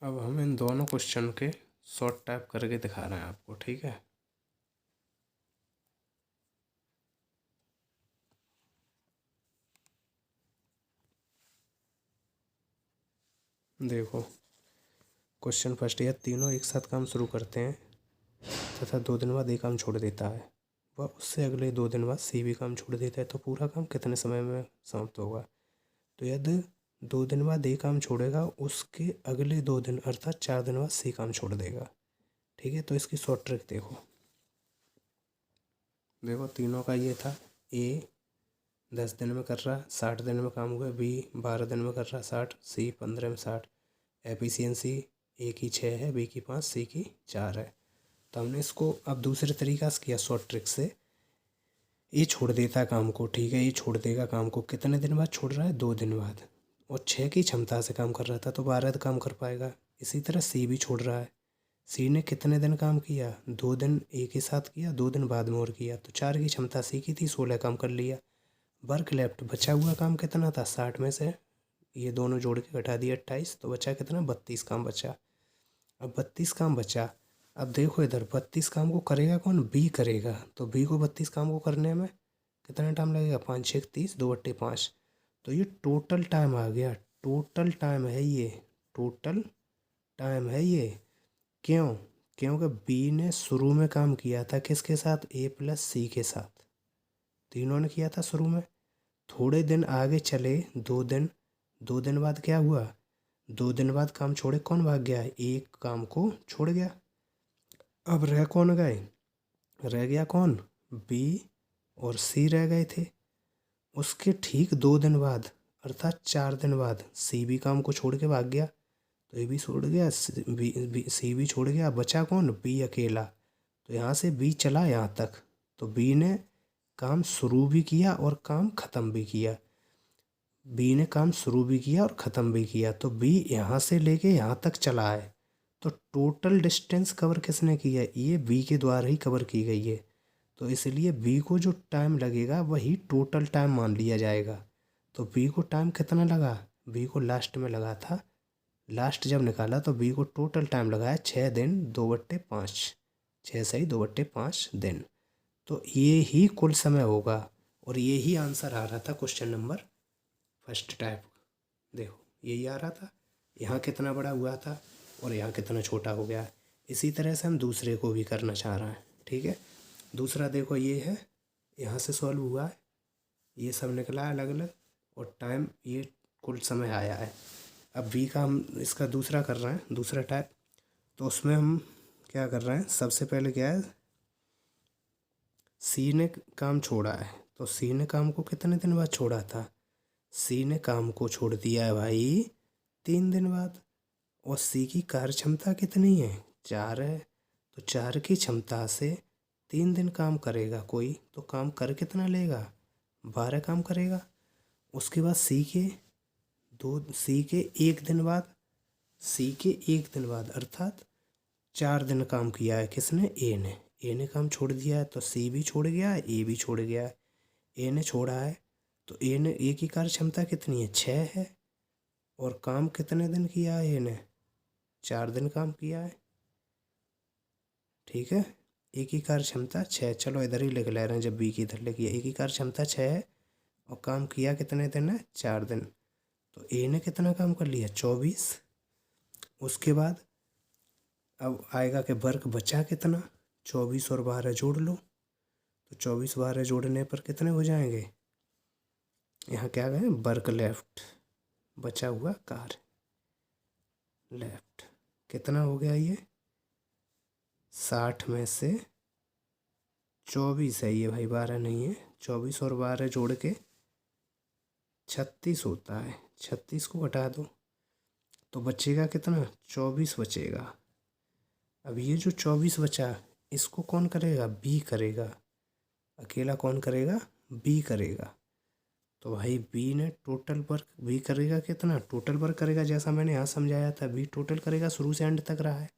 अब हम इन दोनों क्वेश्चन के शॉर्ट टाइप करके दिखा रहे हैं आपको, ठीक है। देखो क्वेश्चन फर्स्ट, यह तीनों एक साथ काम शुरू करते हैं तथा 2 दिन बाद ये काम छोड़ देता है, वह उससे अगले 2 दिन बाद सी भी काम छोड़ देता है, तो पूरा काम कितने समय में समाप्त होगा। तो यदि 2 दिन बाद ये काम छोड़ेगा, उसके अगले 2 दिन अर्थात 4 दिन बाद सी काम छोड़ देगा, ठीक है। तो इसकी शॉर्ट ट्रिक देखो। देखो तीनों का ये था, ए 10 दिन में कर रहा है, 60 दिन में काम हुआ, बी 12 दिन में कर रहा है 60, सी 15 में 60। एफिशिएंसी ए की 6 है, बी की 5, सी की 4 है। तो हमने इसको अब दूसरे तरीक़ा से किया, शॉर्ट ट्रिक से। ये छोड़ देता है काम को, ठीक है, ये छोड़ देगा काम को, कितने दिन बाद छोड़ रहा है, 2 दिन बाद, और 6 की क्षमता से काम कर रहा था तो 12 काम कर पाएगा। इसी तरह सी भी छोड़ रहा है, सी ने कितने दिन काम किया, 2 दिन एक ही साथ किया, 2 दिन बाद में और किया, तो 4 की क्षमता सी की थी, 16 काम कर लिया। वर्क लेफ्ट, बचा हुआ काम कितना था, 60 में से ये दोनों जोड़ के घटा दिया 28, तो बचा कितना, 32 काम बचा। अब 32 काम बचा। अब देखो इधर 32 काम को करेगा कौन, बी करेगा, तो बी को 32 काम को करने में कितना टाइम लगेगा, 5 6 30, 2/5। तो ये टोटल टाइम आ गया, टोटल टाइम है ये, टोटल टाइम है ये। क्यों, क्योंकि बी ने शुरू में काम किया था किसके साथ, ए प्लस सी के साथ, तीनों ने किया था शुरू में। थोड़े दिन आगे चले, 2 दिन, 2 दिन बाद क्या हुआ, 2 दिन बाद काम छोड़े कौन भाग गया, एक काम को छोड़ गया। अब रह कौन गए, रह गया कौन, बी और सी रह गए थे। उसके ठीक 2 दिन बाद अर्थात 4 दिन बाद सी भी काम को छोड़ के भाग गया, तो ये भी छोड़ गया, सी भी छोड़ गया, बचा कौन, बी अकेला। तो यहाँ से बी चला यहाँ तक, तो बी ने काम शुरू भी किया और काम ख़त्म भी किया, बी ने काम शुरू भी किया और ख़त्म भी किया, तो बी यहाँ से लेके यहाँ तक चला है। तो टोटल डिस्टेंस कवर किसने की है, ये बी के द्वारा ही कवर की गई है, तो इसलिए बी को जो टाइम लगेगा वही टोटल टाइम मान लिया जाएगा। तो बी को टाइम कितना लगा, बी को लास्ट में लगा था, लास्ट जब निकाला तो बी को टोटल टाइम लगाया 6 दिन 2/5, 6 सही 2/5 दिन। तो ये ही कुल समय होगा, और ये ही आंसर आ रहा था क्वेश्चन नंबर फर्स्ट टाइप। देखो यही आ रहा था, यहाँ कितना बड़ा हुआ था और यहाँ कितना छोटा हो गया। इसी तरह से हम दूसरे को भी करना चाह रहे हैं, ठीक है। दूसरा देखो ये है, यहाँ से सॉल्व हुआ है, ये सब निकला अलग अलग, और टाइम ये कुल समय आया है। अब बी का हम इसका दूसरा कर रहे हैं, दूसरा टाइप। तो उसमें हम क्या कर रहे हैं, सबसे पहले क्या है, सी ने काम छोड़ा है, तो सी ने काम को कितने दिन बाद छोड़ा था, सी ने काम को छोड़ दिया है भाई 3 दिन बाद, और सी की कार्य क्षमता कितनी है, 4 है, तो 4 की क्षमता से 3 दिन काम करेगा कोई, तो काम कर कितना लेगा, 12 काम करेगा। उसके बाद सी के 1 दिन बाद, सी के 1 दिन बाद अर्थात 4 दिन काम किया है किसने, ए ने काम छोड़ दिया है, तो सी भी छोड़ गया है, ए भी छोड़ गया है। ए ने छोड़ा है, तो ए की कार्य क्षमता कितनी है, 6 है, और काम कितने दिन किया है, ए ने 4 दिन काम किया है, ठीक है। ए की कार्य क्षमता 6, चलो इधर ही लिख ले रहे हैं, जब बी की इधर लिखी है, ए की कार्य क्षमता 6 है और काम किया कितने दिन है, 4 दिन। तो ए ने कितना काम कर लिया, 24। उसके बाद अब आएगा कि वर्क बचा कितना, 24 और 12 जोड़ लो, तो 24 12 जोड़ने पर कितने हो जाएंगे, यहाँ क्या गए, वर्क लेफ्ट, बचा हुआ कार्य लेफ्ट कितना हो गया, ये 60 में से 24 है ये भाई, 12 नहीं है, 24 और 12 जोड़ के 36 होता है, 36 को घटा दो तो बचेगा कितना, 24 बचेगा। अब ये जो 24 बचा इसको कौन करेगा, बी करेगा, अकेला कौन करेगा, बी करेगा। तो भाई बी ने टोटल वर्क, बी करेगा कितना, टोटल वर्क करेगा, जैसा मैंने यहाँ समझाया था, बी टोटल करेगा, शुरू से एंड तक रहा है।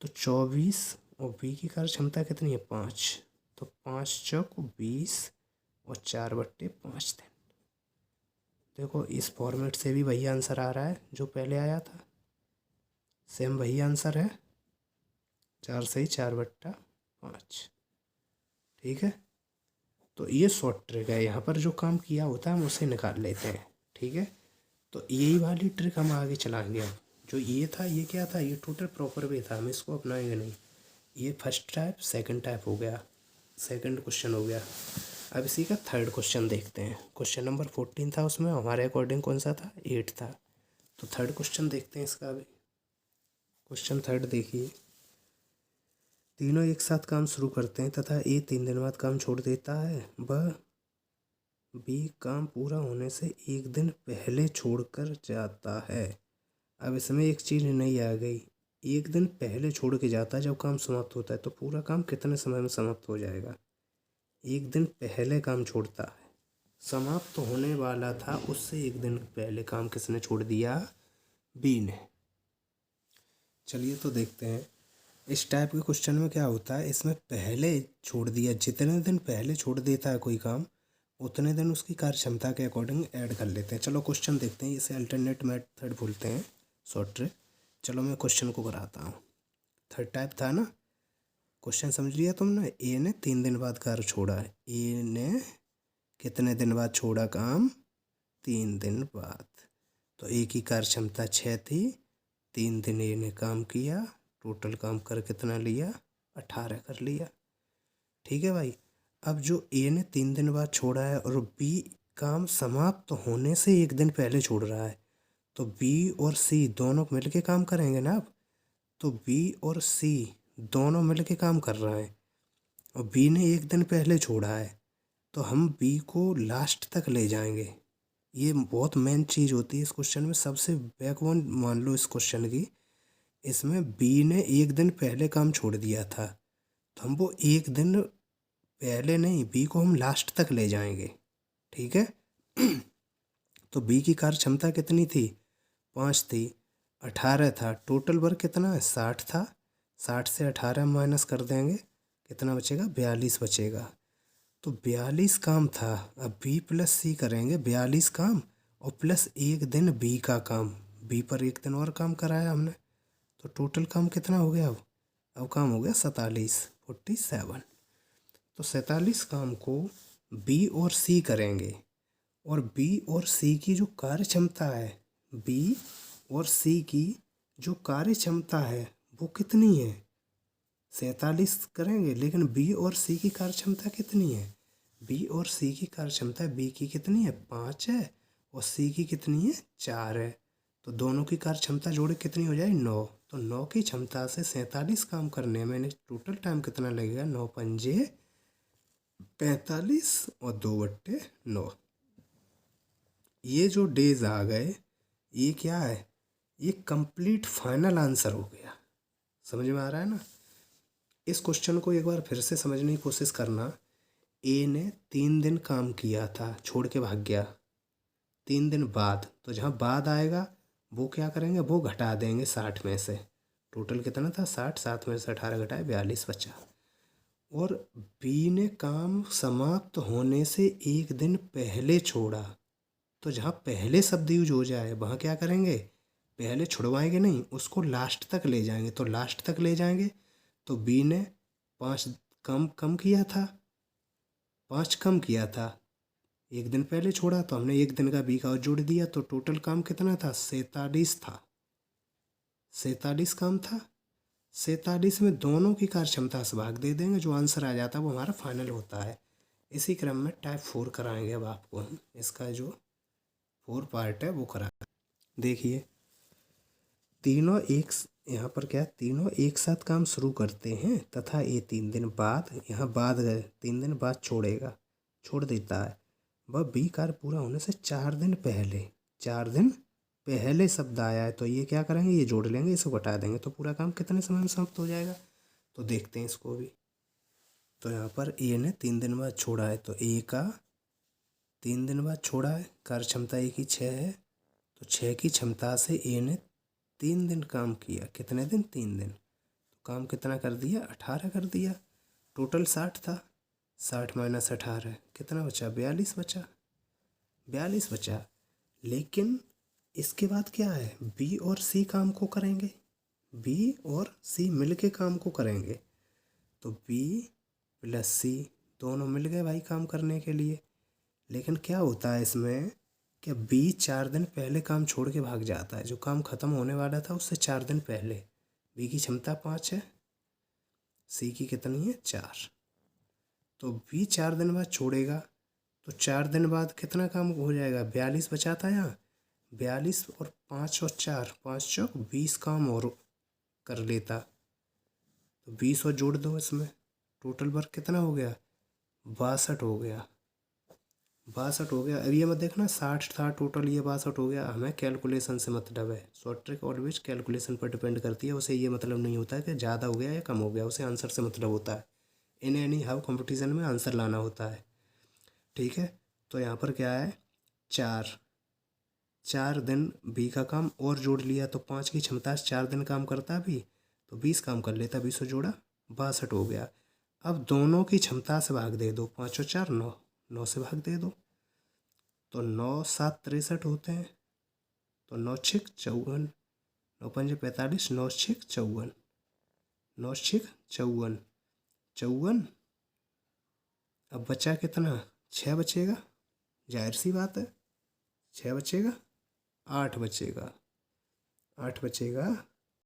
तो 24 और बी की कार्य क्षमता कितनी है, 5, तो 5 चौक 20 और 4/5 दिन। देखो इस फॉर्मेट से भी वही आंसर आ रहा है जो पहले आया था। सेम वही आंसर है, 4 सही 4/5। ठीक है, तो ये शॉर्ट ट्रिक है। यहाँ पर जो काम किया होता है हम उसे निकाल लेते हैं। ठीक है, तो यही वाली ट्रिक हम आगे चलाएंगे। अब जो ये था, ये क्या था, ये टोटल प्रॉपर वे था, हम इसको अपनाएंगे नहीं। ये फर्स्ट टाइप, सेकंड टाइप हो गया, सेकंड क्वेश्चन हो गया। अब इसी का थर्ड क्वेश्चन देखते हैं। क्वेश्चन नंबर 14 था, उसमें हमारे अकॉर्डिंग कौन सा था, 8 था। तो थर्ड क्वेश्चन देखते हैं इसका भी। क्वेश्चन थर्ड देखिए, तीनों एक साथ काम शुरू करते हैं तथा ए 3 दिन बाद काम छोड़ देता है, वह बी काम पूरा होने से 1 दिन पहले छोड़कर जाता है। अब इसमें एक चीज़ नई आ गई, 1 दिन पहले छोड़ के जाता है जब काम समाप्त होता है, तो पूरा काम कितने समय में समाप्त हो जाएगा। 1 दिन पहले काम छोड़ता है, समाप्त होने वाला था उससे 1 दिन पहले काम किसने छोड़ दिया, बी ने। चलिए तो देखते हैं इस टाइप के क्वेश्चन में क्या होता है। इसमें पहले छोड़ दिया, जितने दिन पहले छोड़ देता है कोई काम, उतने दिन उसकी कार्य क्षमता के अकॉर्डिंग ऐड कर लेते हैं। चलो क्वेश्चन देखते हैं, इसे अल्टरनेट मेथड बोलते हैं, शॉर्ट ट्रिक। चलो मैं क्वेश्चन को कराता हूँ। थर्ड टाइप था ना क्वेश्चन, समझ लिया तुमने। ए ने 3 दिन बाद कार्य छोड़ा है, ए ने कितने दिन बाद छोड़ा काम, 3 दिन बाद। तो ए की कार्य क्षमता 6 थी, 3 दिन ए ने काम किया, टोटल काम कर कितना लिया, 18 कर लिया। ठीक है भाई। अब जो ए ने 3 दिन बाद छोड़ा है और बी काम समाप्त होने से 1 दिन पहले छोड़ रहा है, तो बी और सी दोनों मिलके काम करेंगे ना। अब तो बी और सी दोनों मिलके काम कर रहे हैं और बी ने 1 दिन पहले छोड़ा है, तो हम बी को लास्ट तक ले जाएंगे। ये बहुत मेन चीज़ होती है इस क्वेश्चन में, सबसे बैकबोन मान लो इस क्वेश्चन की। इसमें बी ने 1 दिन पहले काम छोड़ दिया था, तो हम वो 1 दिन पहले नहीं, बी को हम लास्ट तक ले जाएंगे। ठीक है। तो बी की कार्य क्षमता कितनी थी, 5 थी, 18 था, टोटल वर्क कितना है, 60 था। 60 से 18 माइनस कर देंगे, कितना बचेगा, 42 बचेगा। तो 42 काम था। अब बी प्लस सी करेंगे, 42 काम और प्लस 1 दिन बी का काम, बी पर 1 दिन और काम कराया हमने, तो टोटल काम कितना हो गया। अब काम हो गया 47 तो 47 काम को बी और सी करेंगे, और बी और सी की जो कार्य क्षमता है, बी और सी की जो कार्य क्षमता है वो कितनी है, 47 करेंगे, लेकिन बी और सी की कार्य क्षमता कितनी है, बी और सी की कार्य क्षमता बी की कितनी है, 5 है, और सी की कितनी है, 4 है। तो दोनों की कार्य क्षमता जोड़े कितनी हो जाए, 9। तो 9 की क्षमता से 47 काम करने में टोटल टाइम कितना लगेगा, 9 पंजे 45 और 2/9। ये जो डेज आ गए, ये क्या है, ये कंप्लीट फाइनल आंसर हो गया। समझ में आ रहा है ना। इस क्वेश्चन को एक बार फिर से समझने की कोशिश करना। ए ने 3 दिन काम किया था, छोड़ के भाग गया 3 दिन बाद, तो जहाँ बाद आएगा वो क्या करेंगे, वो घटा देंगे 60 में से। टोटल कितना था, 60, 7 में से 18 घटाए 42 बचा। और बी ने काम समाप्त होने से 1 दिन पहले छोड़ा, तो जहाँ पहले शब्द यूज हो जाए वहाँ क्या करेंगे, पहले छुड़वाएंगे नहीं, उसको लास्ट तक ले जाएंगे। तो लास्ट तक ले जाएंगे, तो बी ने 5 कम कम किया था, 5 कम किया था, 1 दिन पहले छोड़ा, तो हमने 1 दिन का बी का और जोड़ दिया, तो टोटल काम कितना था, 47 था। 47 काम था। 47 में दोनों की कार्य क्षमता से भाग दे देंगे, जो आंसर आ जाता है वो हमारा फाइनल होता है। इसी क्रम में टाइप 4 कराएंगे अब आपको हम, इसका जो 4 पार्ट है वो कराएंगे। देखिए तीनों एक, यहाँ पर क्या, तीनों एक साथ काम शुरू करते हैं तथा ये 3 दिन बाद, यहाँ बाद गए, 3 दिन बाद छोड़ देता है, वह बी कार्य पूरा होने से 4 दिन पहले, 4 दिन पहले शब्द आया है, तो ये क्या करेंगे, ये जोड़ लेंगे, इसको घटा देंगे, तो पूरा काम कितने समय में समाप्त हो जाएगा। तो देखते हैं इसको भी। तो यहाँ पर ए ने 3 दिन बाद छोड़ा है, तो ए का 3 दिन बाद छोड़ा है, कार्य क्षमता ए की 6 है, तो 6 की क्षमता से ए ने 3 दिन काम किया, कितने दिन, 3 दिन, तो काम कितना कर दिया, 18 कर दिया। टोटल 60 था, 60 माइनस 18 कितना बचा, 42 बचा, 42 बचा। लेकिन इसके बाद क्या है, बी और सी काम को करेंगे, बी और सी मिल के काम को करेंगे, तो बी प्लस सी दोनों मिल गए भाई काम करने के लिए। लेकिन क्या होता है इसमें, क्या बी 4 दिन पहले काम छोड़ के भाग जाता है, जो काम ख़त्म होने वाला था उससे 4 दिन पहले। बी की क्षमता 5 है, सी की कितनी है 4। तो बी 4 दिन बाद छोड़ेगा, तो 4 दिन बाद कितना काम हो जाएगा, 42 बचा था यहाँ, 42 और 5 और 4, 5 चौक 20 काम और कर लेता। तो 20 और जोड़ दो इसमें, टोटल वर्क कितना हो गया, 62 हो गया। 62 हो गया। अब ये मत देखना 60 था टोटल, ये 62 हो गया। हमें कैलकुलेशन से मतलब है, शॉर्ट ट्रिक ऑलवेज कैलकुलेशन पर डिपेंड करती है। उसे ये मतलब नहीं होता है कि ज़्यादा हो गया या कम हो गया, उसे आंसर से मतलब होता है। इन एनी हाउ कंपटीशन में आंसर लाना होता है, ठीक है। तो यहाँ पर क्या है, 4 दिन बी का काम और जोड़ लिया, तो 5 की क्षमता से 4 दिन काम करता भी, तो 20 काम कर लेता, 20 से जोड़ा 62 हो गया। अब दोनों की क्षमता से भाग दे दो, 5 और 4 9, 9 से भाग दे दो, तो 9 7 63 होते हैं, तो 9 6 54, 9 5 45, 9 6 54, 9 6 54, 54। अब बचा कितना, 6 बचेगा, जाहिर सी बात है 6 बचेगा, 8 बचेगा, 8 बचेगा।